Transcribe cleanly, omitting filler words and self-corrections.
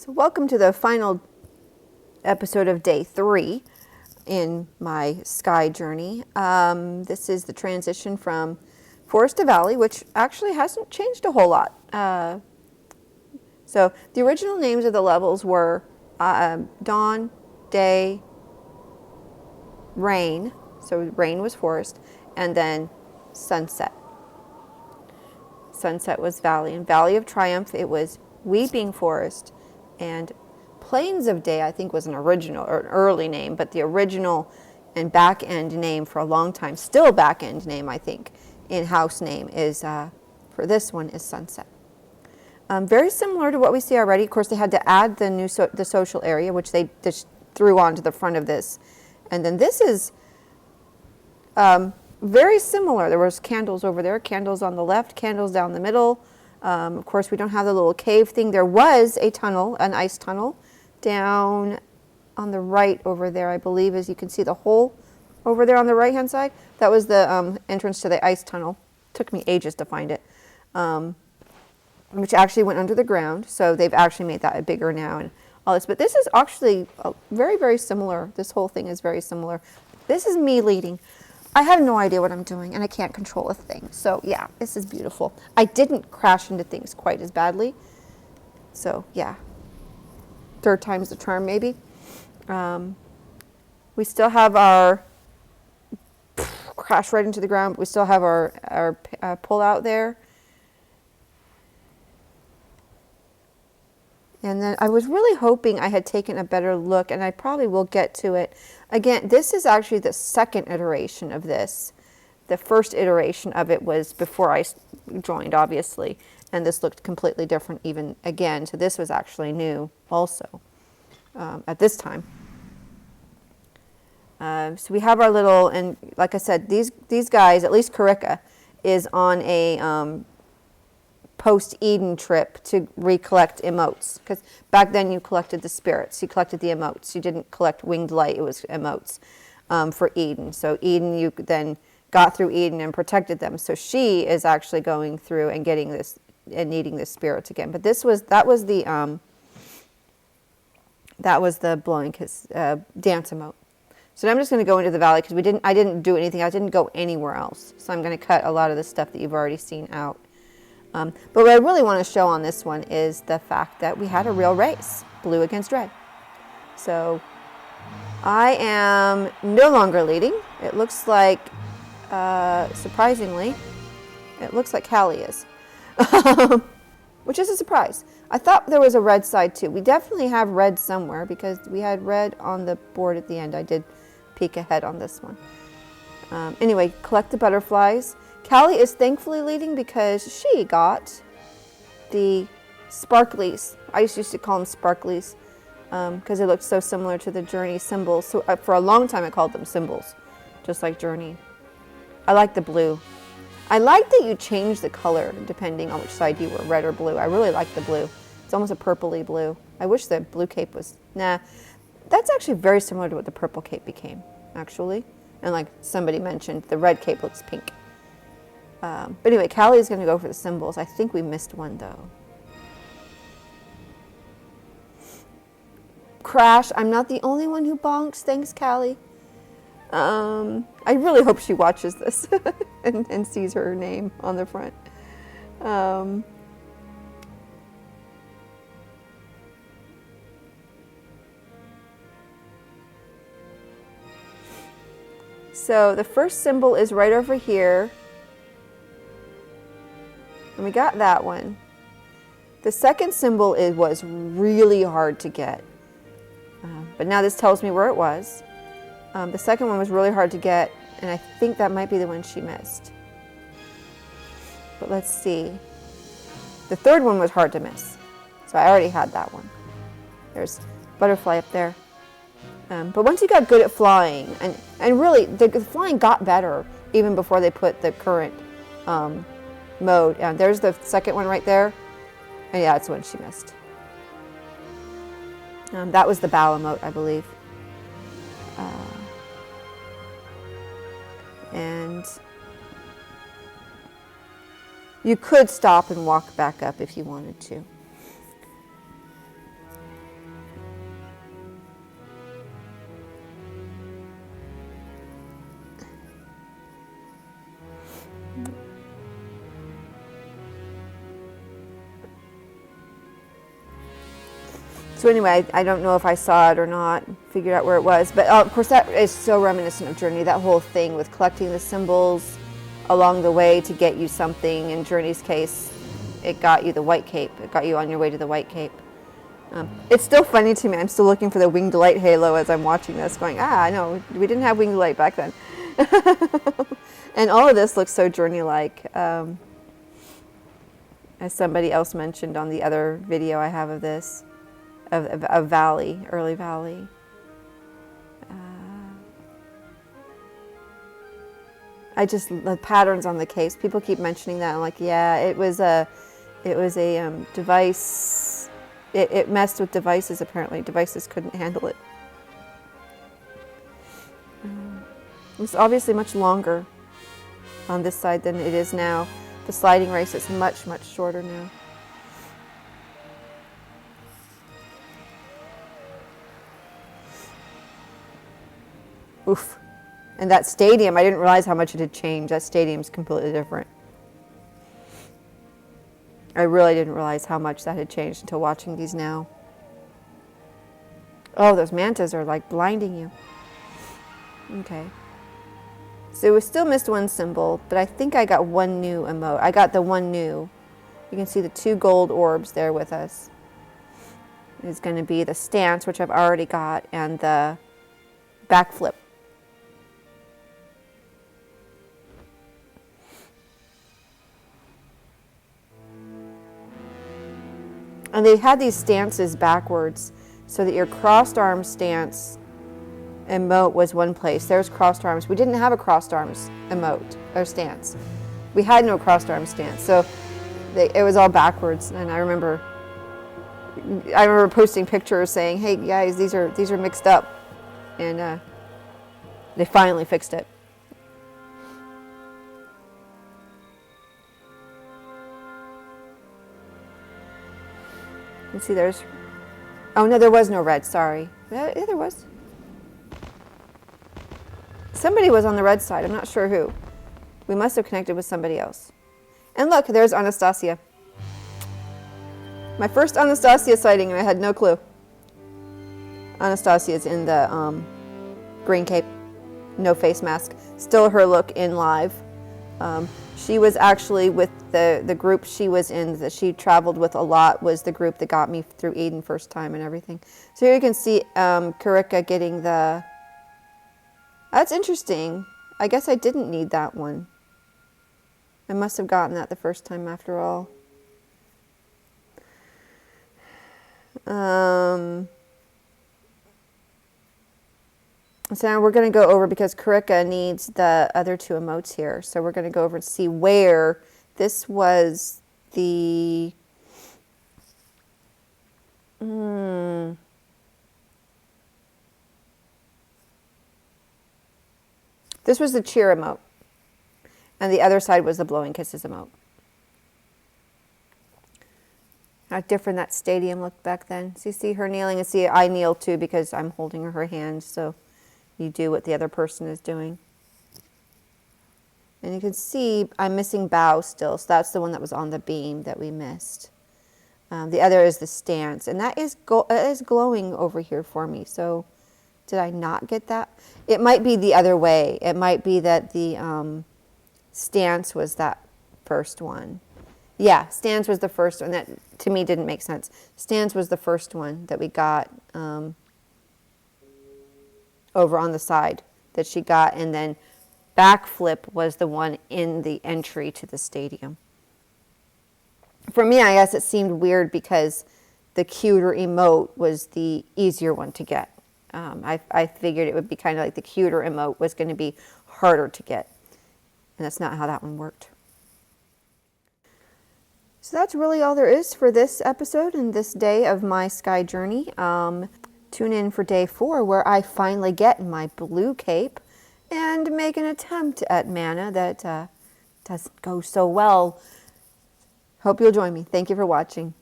So welcome to the final episode of day 3 in my sky journey. This is the transition from forest to valley, which actually hasn't changed a whole lot. So the original names of the levels were dawn, day, rain. So rain was forest, and then sunset. Sunset was valley, and Valley of Triumph, it was weeping forest, and Plains of Day, I think, was an original or an early name, but the original and back end name for a long time, still back end name, I think, in-house name is for this one is Sunset. Very similar to what we see already. Of course, they had to add the new the social area, which they just threw onto the front of this, and then this is very similar. There was candles over there, candles on the left, candles down the middle. Of course, we don't have the little cave thing. There was a tunnel, an ice tunnel, down on the right over there, I believe, as you can see the hole over there on the right-hand side. That was the entrance to the ice tunnel. Took me ages to find it, which actually went under the ground. So they've actually made that bigger now and all this. But this is actually very, very similar. This whole thing is very similar. This is me leading. I have no idea what I'm doing, and I can't control a thing. So yeah, this is beautiful. I didn't crash into things quite as badly. So yeah, third time's the charm, maybe. We still have our crash right into the ground, but we still have our pull out there. And then I was really hoping I had taken a better look, and I probably will get to it. Again, this is actually the second iteration of this. The first iteration of it was before I joined, obviously, and this looked completely different even again. So this was actually new also at this time. So we have our little, and like I said, these guys, at least Kirika, is on a post-Eden trip to recollect emotes, because back then you collected the spirits, you collected the emotes, you didn't collect winged light, it was emotes for Eden. So Eden, you then got through Eden and protected them. So she is actually going through and getting this and needing the spirits again. But that was the blowing kiss dance emote. So now I'm just going to go into the valley because I didn't do anything. I didn't go anywhere else. So I'm going to cut a lot of the stuff that you've already seen out. But what I really want to show on this one is the fact that we had a real race, blue against red. So I am no longer leading. It looks like, surprisingly, it looks like Callie is, which is a surprise. I thought there was a red side too. We definitely have red somewhere because we had red on the board at the end. I did peek ahead on this one. Anyway, collect the butterflies. Callie is thankfully leading because she got the sparklies. I used to call them sparklies because they looked so similar to the Journey symbols. So for a long time I called them symbols, just like Journey. I like the blue. I like that you change the color depending on which side you were, red or blue. I really like the blue. It's almost a purpley blue. I wish the blue cape was, nah. That's actually very similar to what the purple cape became, actually. And like somebody mentioned, the red cape looks pink. But anyway, Callie is going to go for the symbols. I think we missed one, though. Crash. I'm not the only one who bonks. Thanks, Callie. I really hope she watches this and sees her name on the front. So the first symbol is right over here. And we got that one. The second symbol was really hard to get. But now this tells me where it was. The second one was really hard to get, and I think that might be the one she missed. But let's see. The third one was hard to miss. So I already had that one. There's butterfly up there. But once you got good at flying, and really the flying got better even before they put the current mode. And there's the second one right there. And yeah, that's the one she missed. That was the bow emote, I believe. And you could stop and walk back up if you wanted to. So anyway, I don't know if I saw it or not, figured out where it was. But of course, that is so reminiscent of Journey, that whole thing with collecting the symbols along the way to get you something. In Journey's case, it got you the White Cape. It got you on your way to the White Cape. It's still funny to me. I'm still looking for the Winged Light halo as I'm watching this, going, I know, we didn't have Winged Light back then. And all of this looks so Journey-like. As somebody else mentioned on the other video I have of this, of Valley, early Valley. The patterns on the case, people keep mentioning that. I'm like, yeah, it was a device. It messed with devices, apparently. Devices couldn't handle it. It's obviously much longer on this side than it is now. The sliding race is much, much shorter now. Oof. And that stadium, I didn't realize how much it had changed. That stadium's completely different. I really didn't realize how much that had changed until watching these now. Oh, those mantas are like blinding you. Okay. So we still missed one symbol, but I think I got one new emote. I got the one new. You can see the 2 gold orbs there with us. It's going to be the stance, which I've already got, and the backflip. And they had these stances backwards so that your crossed arm stance emote was one place. There's crossed arms. We didn't have a crossed arms emote or stance. We had no crossed arm stance. So it was all backwards. And I remember posting pictures saying, hey guys, these are mixed up. And they finally fixed it. You can see there's, oh no, there was no red, sorry. Yeah, there was. Somebody was on the red side, I'm not sure who. We must have connected with somebody else. And look, there's Anastasia. My first Anastasia sighting, and I had no clue. Anastasia's in the green cape, no face mask. Still her look in live. She was actually with the group she was in, that she traveled with a lot, was the group that got me through Eden first time and everything. So here you can see Kirika getting the... That's interesting. I guess I didn't need that one. I must have gotten that the first time after all. So now we're going to go over, because Kirika needs the other 2 emotes here. So we're going to go over and see where this was the... This was the cheer emote. And the other side was the blowing kisses emote. How different that stadium looked back then. So you see her kneeling, and see I kneel too because I'm holding her hand, so you do what the other person is doing. And you can see I'm missing bow still, so that's the one that was on the beam that we missed. The other is the stance, and that is glowing over here for me. So did I not get that? It might be the other way. It might be that the stance was that first one. Yeah, stance was the first one. That to me didn't make sense. Stance was the first one that we got over on the side that she got, and then backflip was the one in the entry to the stadium. For me, I guess it seemed weird because the cuter emote was the easier one to get. I figured it would be kind of like the cuter emote was going to be harder to get. And that's not how that one worked. So that's really all there is for this episode and this day of my sky journey. Tune in for day 4, where I finally get my blue cape and make an attempt at mana that doesn't go so well. Hope you'll join me. Thank you for watching.